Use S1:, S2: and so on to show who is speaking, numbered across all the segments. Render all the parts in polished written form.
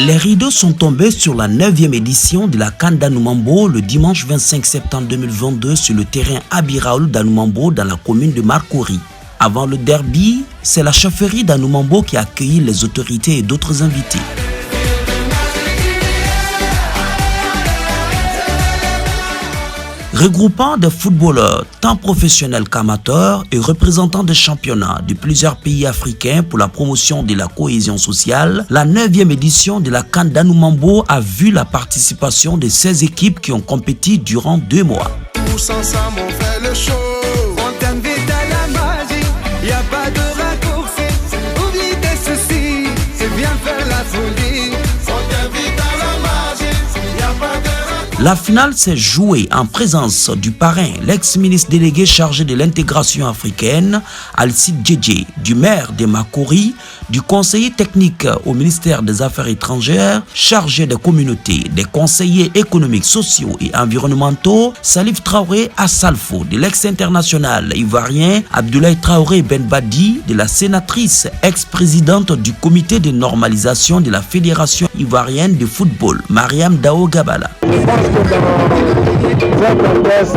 S1: Les rideaux sont tombés sur la 9e édition de la CAN d'Anoumambo le dimanche 25 septembre 2022 sur le terrain Abiraoul d'Anoumambo dans la commune de Marcory. Avant le derby, c'est la chefferie d'Anoumambo qui a accueilli les autorités et d'autres invités. Regroupant des footballeurs tant professionnels qu'amateurs et représentants des championnats de plusieurs pays africains pour la promotion de la cohésion sociale, la 9e édition de la CAN d'Anoumambo a vu la participation de 16 équipes qui ont compéti durant 2 mois.
S2: Tous ensemble on fait le show. On t'invite à la magie, y a pas de raccourci. Oublie tes soucis, c'est bien faire la folie. On t'invite à la magie, y a pas de raccourci.
S1: La finale s'est jouée en présence du parrain, l'ex-ministre délégué chargé de l'intégration africaine, Alcide Djedje, du maire de Marcory, du conseiller technique au ministère des Affaires étrangères, chargé des communautés, des conseillers économiques, sociaux et environnementaux, Salif Traoré Assalfo, de l'ex-international ivoirien, Abdoulaye Traoré Ben Badi, de la sénatrice ex-présidente du comité de normalisation de la Fédération ivoirienne de football, Mariam Dao Gabala.
S3: Je pense que dans un contexte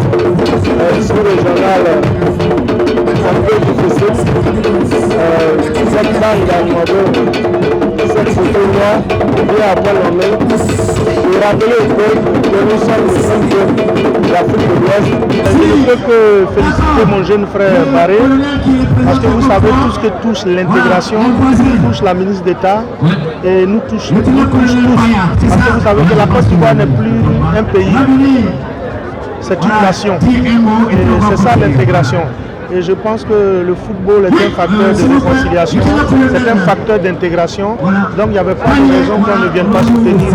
S3: sous-régional un peu difficile, cette bande d'Anoumambo, cette tournoi vient après l'année et rappeler au peuple que nous sommes le seul peuple de l'Afrique de l'Ouest. Je ne peux que féliciter mon jeune frère Barré, parce que vous savez tout ce que touche l'intégration, touche la ministre d'État et nous touche tous. Parce que vous savez que la Côte d'Ivoire n'est plus un pays, c'est une nation. Et c'est ça l'intégration. Et je pense que le football est un facteur de réconciliation, c'est un facteur d'intégration. Donc il n'y avait pas de raison qu'on ne vienne pas soutenir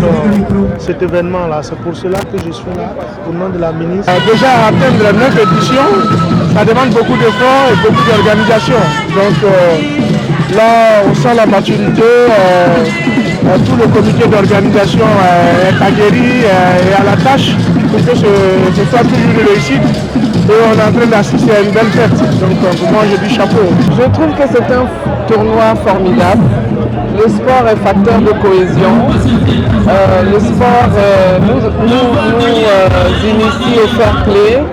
S3: cet événement-là. C'est pour cela que je suis là, au nom de la ministre. Déjà atteindre la 9e édition, ça demande beaucoup d'efforts et beaucoup d'organisation. Donc là, on sent la maturité. Tout le comité d'organisation est aguerri et à la tâche pour que ce soit toujours une réussite. Et on est en train d'assister à une belle fête. Donc moi je dis chapeau.
S4: Je trouve que c'est un tournoi formidable. Le sport est facteur de cohésion. Le sport nous initie au fair play.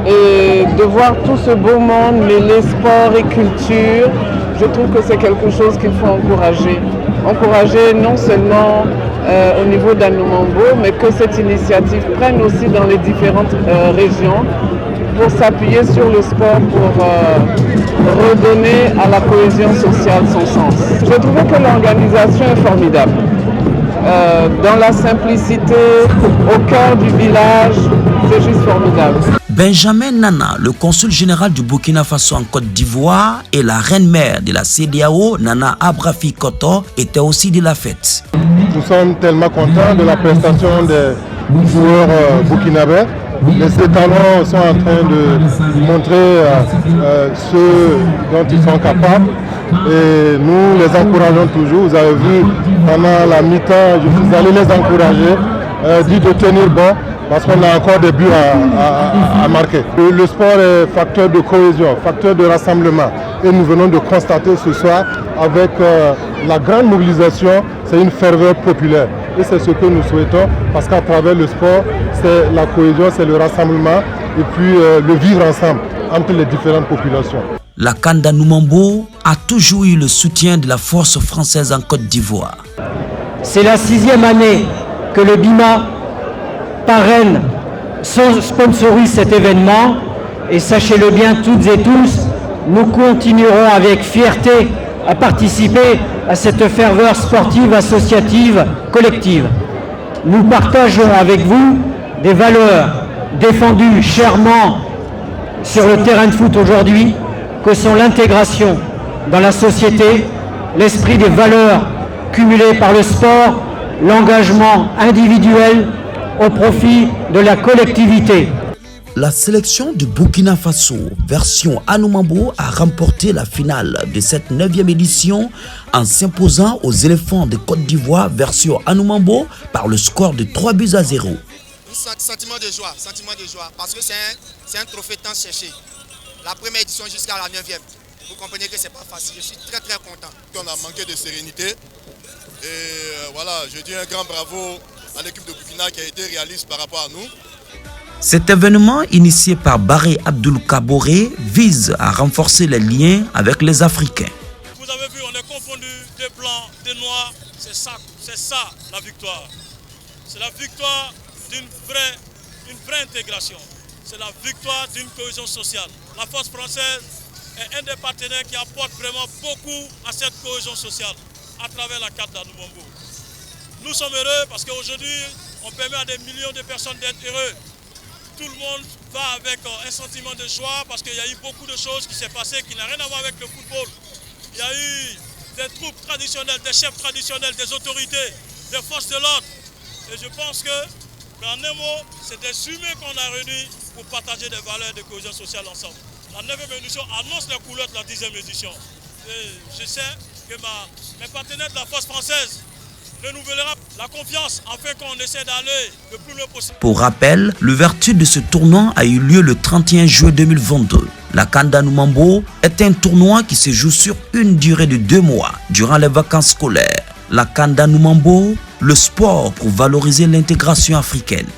S4: Et de voir tout ce beau monde mêler sport et culture, je trouve que c'est quelque chose qu'il faut encourager. Encourager non seulement au niveau d'Anoumambo, mais que cette initiative prenne aussi dans les différentes régions pour s'appuyer sur le sport pour redonner à la cohésion sociale son sens. Je trouvais que l'organisation est formidable. Dans la simplicité, au cœur du village, c'est juste formidable.
S1: Benjamin Nana, le consul général du Burkina Faso en Côte d'Ivoire et la reine-mère de la CEDEAO, Nana Abrafi Koto, étaient aussi de la fête.
S3: Nous sommes tellement contents de la prestation des joueurs burkinabés. Les talents sont en train de montrer ce dont ils sont capables et nous les encourageons toujours. Vous avez vu pendant la mi-temps, je suis allé les encourager, dit de tenir bon parce qu'on a encore des buts à marquer. Le sport est facteur de cohésion, facteur de rassemblement et nous venons de constater ce soir avec la grande mobilisation, c'est une ferveur populaire. Et c'est ce que nous souhaitons parce qu'à travers le sport, c'est la cohésion, c'est le rassemblement et puis le vivre ensemble entre les différentes populations.
S1: La CAN d'Anoumambo a toujours eu le soutien de la force française en Côte d'Ivoire.
S5: C'est la 6e année que le BIMA parraine, sponsorise cet événement et sachez-le bien toutes et tous, nous continuerons avec fierté à participer à cette ferveur sportive, associative, collective. Nous partageons avec vous des valeurs défendues chèrement sur le terrain de foot aujourd'hui, que sont l'intégration dans la société, l'esprit des valeurs cumulées par le sport, l'engagement individuel au profit de la collectivité.
S1: La sélection du Burkina Faso, version Anoumambo, a remporté la finale de cette 9e édition en s'imposant aux éléphants de Côte d'Ivoire, version Anoumambo, par le score de 3-0.
S6: Sentiment de joie, parce que c'est un trophée tant cherché. La première édition jusqu'à la 9e. Vous comprenez que c'est pas facile, je suis très content.
S7: On a manqué de sérénité,
S6: Et voilà, je dis un grand bravo à l'équipe de Burkina qui a été réaliste par rapport à nous.
S1: Cet événement, initié par Baré Abdoul Kaboré, vise à renforcer les liens avec les Africains.
S7: Vous avez vu, on est confondu des blancs, des noirs. C'est ça la victoire. C'est la victoire d'une vraie intégration. C'est la victoire d'une cohésion sociale. La force française est un des partenaires qui apporte vraiment beaucoup à cette cohésion sociale à travers la carte d'Anoumambo. Nous sommes heureux parce qu'aujourd'hui, on permet à des millions de personnes d'être heureux. Tout le monde va avec un sentiment de joie parce qu'il y a eu beaucoup de choses qui s'est passées qui n'ont rien à voir avec le football. Il y a eu des troupes traditionnelles, des chefs traditionnels, des autorités, des forces de l'ordre. Et je pense que, en un mot, c'est des humains qu'on a réunis pour partager des valeurs de cohésion sociale ensemble. La 9e édition annonce les couleurs de la 10e édition. Et je sais que mes partenaires de la force française renouvellera la confiance afin qu'on essaie d'aller le plus loin possible.
S1: Pour rappel, l'ouverture de ce tournoi a eu lieu le 31 juillet 2022. La CAN d'Anoumambo est un tournoi qui se joue sur une durée de 2 mois durant les vacances scolaires. La CAN d'Anoumambo, le sport pour valoriser l'intégration africaine.